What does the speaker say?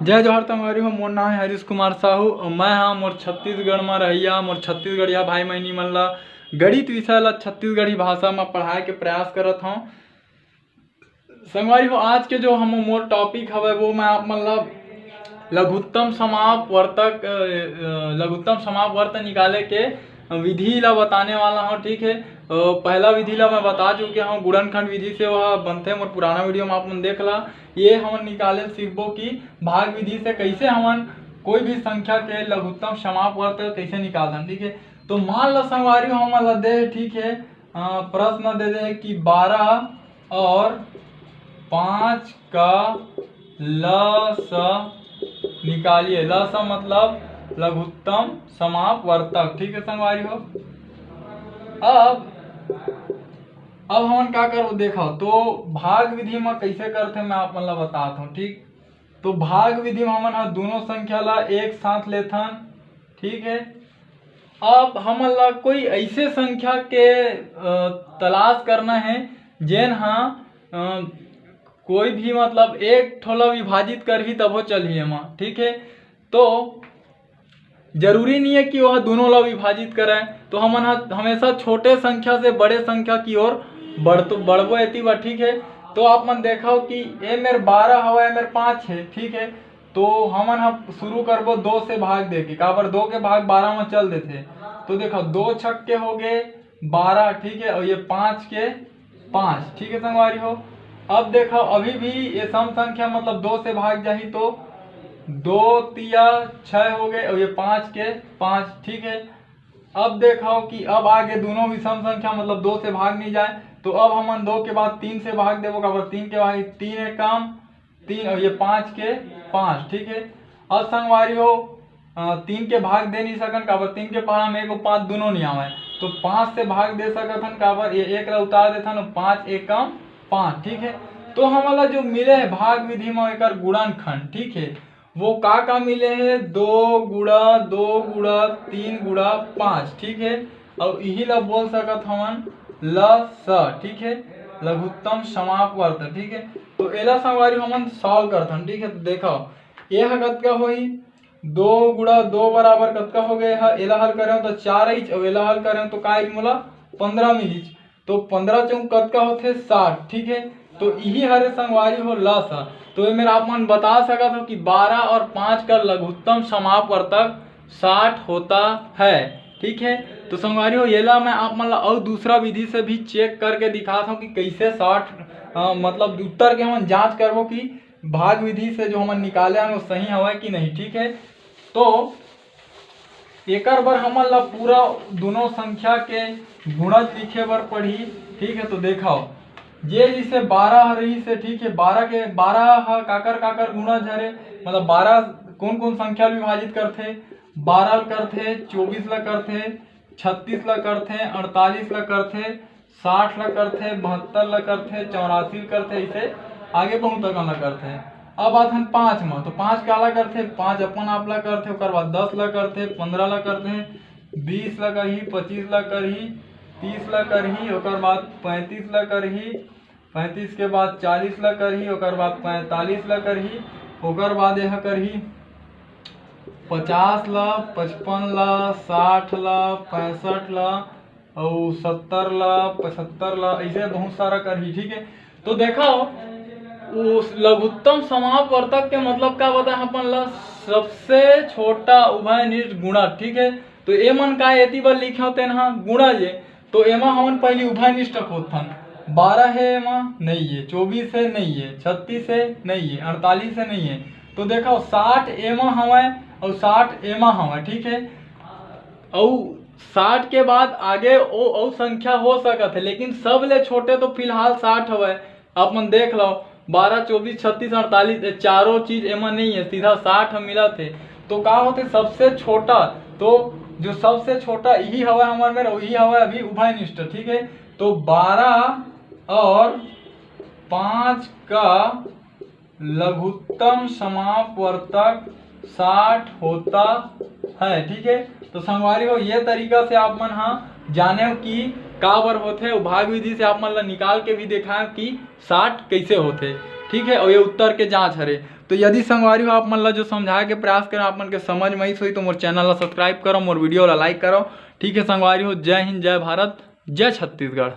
जय जोहर तंगवारी हो। मोर नाम है हरीश कुमार साहू और मैं हाँ मोर छत्तीसगढ़ में रहिया। मोर छत्तीसगढ़िया भाई बहनी मन ला गणित विषय ला छत्तीसगढ़ी भाषा में पढ़ाए के प्रयास करत हूँ। संगवारी हो, आज के जो हम मोर टॉपिक हवे वो मैं आप मन ला लघुत्तम समापवर्त निकाले के विधि ला बताने वाला हूँ। ठीक है, पहला विधि ला मैं बता चुके हूँ, गुणनखंड विधि से वह बनते। मोर पुराना वीडियो में आप मन देख ला। ये हमन निकाले सीखबो कि भाग विधि से कैसे हमन कोई भी संख्या के लघुत्तम समापवर्त कैसे निकालते। ठीक है, तो मान लो संगवारी हमन ला दे, ठीक है, प्रश्न दे दे कि 12 और 5 का लसा निकालिए। लसा मतलब लघुत्तम समापवर्तक। ठीक है संगवारी हो, अब हमन का करो देखो। तो भाग विधि में कैसे करते मैं आप मन ला बताता हूँ। ठीक, तो भाग विधि में हमन दोनों संख्या ला एक साथ लेथन। ठीक है, अब हमन ला कोई ऐसे संख्या के तलाश करना है जेन कोई भी मतलब एक ठोला विभाजित कर ही तब हो चलिए माँ। ठीक है, तो जरूरी नहीं है कि वह दोनों ला विभाजित करें। तो हमन हमेशा छोटे संख्या से बड़े संख्या की ओर बढ़बो एती बा। ठीक है, तो आप मन देखो कि ये मेरे 12 हवा है, मेरे 5 है। ठीक है, तो हमन शुरू करबो 2 से भाग दे के, काबर 2 के भाग 12 में चल देते। तो देखो 2 छक के हो गए 12। ठीक है, और ये 5 के 5। ठीक है संगवारी हो, अब देखो अभी भी ये सम संख्या मतलब 2 से भाग जाही तो 2 तिया 6 हो गए और ये 5 के 5। ठीक है, अब देखो कि अब आगे दोनों भी सम संख्या मतलब 2 से भाग नहीं जाए। तो अब हमन 2 के बाद 3 से भाग देवो, काबर 3 के भाग 3 एक काम 3 और ये 5 के 5। ठीक है, अब संगवारी हो 3 के भाग दे नहीं सकन, काबर 3 के पहाड़ा में 1 और 5 दोनों नहीं आवे। तो 5 से भाग दे सकथन, काबर ये 1 ला उतार देथन और 5 एक काम 5। ठीक है, तो हमारा जो मिले है भाग विधि में एक गुणनखंड। ठीक है, वो का मिले है 2 गुणा 2 गुणा 3 गुणा 5। ठीक है, और यही ला बोल सकत हमन लसा। ठीक है, लघुत्तम समापवर्त। ठीक है, तो एला संगवारी हमन सॉल्व करथन। ठीक है, तो देखो ये कतका होई 2 गुणा 2 बराबर कतका हो गए है। एला हल करें तो 4 इंच और एला हल करें तो का मोला 15 मिली। तो 15 चौक कतका होते 60। ठीक है, तो यही हरे संगवारी हो लसा। तो ये मेरा आप मन बता सकत हो कि 12 और 5 का लघुत्तम समापवर्तक 60 होता है। ठीक है, तो संगवारी हो ये ला मैं आप मन ला और दूसरा विधि से भी चेक करके दिखाता हूँ कि कैसे 60 मतलब उत्तर के हम जांच करबो कि भाग विधि से जो हम निकाले हैं वो सही हवा कि नहीं। ठीक है, तो एक बार हमन ला पूरा दोनों संख्या के गुणज लिखे बर पड़ी। ठीक है, तो देखो ये जैसे 12 रही से। ठीक है, 12 काकर गुणज हरे, मतलब 12 कौन कौन संख्या विभाजित करते, 12 करते, 24 ला करते, 36 ला करते, 48 ला करते, 60 ला करते, 72 ला करते, 84 करते, ऐसे आगे बहुत तक ला करते। अब आथन 5 में, तो 5 काला करते, 5 अपन आप ला करते, ओकर बाद 10 ला करते, 15 ला करते, 20 ला करही, 25 ला करही, 30 ला करही, ओकर बाद 35 ला करही, 35 के बाद 40 ला करही, ओकर बाद 45 ला करही, ओकर बाद यह करही 50 ला, 55 ला, 60 ला, 65 ला और 70 ला, 75 ला, ऐसे बहुत सारा करही। ठीक है, तो देखो उस लघुत्तम समापवर्तक के मतलब का बताए अपन ला सबसे छोटा उभयनिष्ठ गुणक। ठीक है, तो ए मन का एती बार लिखे होते ना गुणा जे, तो एमा हमन पहले उभयनिष्ठ होथन। 12 है एमा नहीं है, 24 है नहीं है, 36 है नहीं है, 48 है नहीं है। तो देखो 60 एमा हवे और 60 एमा हवे। ठीक है, और 60 के बाद आगे ओ संख्या हो सकत है, लेकिन सब ले छोटे तो फिलहाल 60 हवे। आप मन देख लो 12, 24, 36, 48 चारों चीज एमा नहीं है, सीधा 60 मिला थे। तो का होते सबसे छोटा, तो जो सबसे छोटा यही हवा हमारे में, यही हवा अभी उभयनिष्ठ। ठीक है, तो 12 और 5 का लघुत्तम समापवर्तक 60 होता है। ठीक है, तो संगवारी हो ये तरीका से आप मन जाने कि का बर होथे, भाग विधि से आप मन ला निकाल के भी देखा कि 60 कैसे होथे। ठीक है, और ये उत्तर के जांच हरे। तो यदि संगवारी हो आप मन ला जो समझाए के प्रयास करें आप मन के समझ में आई तो मोर चैनल ला सब्सक्राइब करो, मोर वीडियो ला लाइक करो। ठीक है संगवारी हो, जय हिंद, जय भारत, जय छत्तीसगढ़।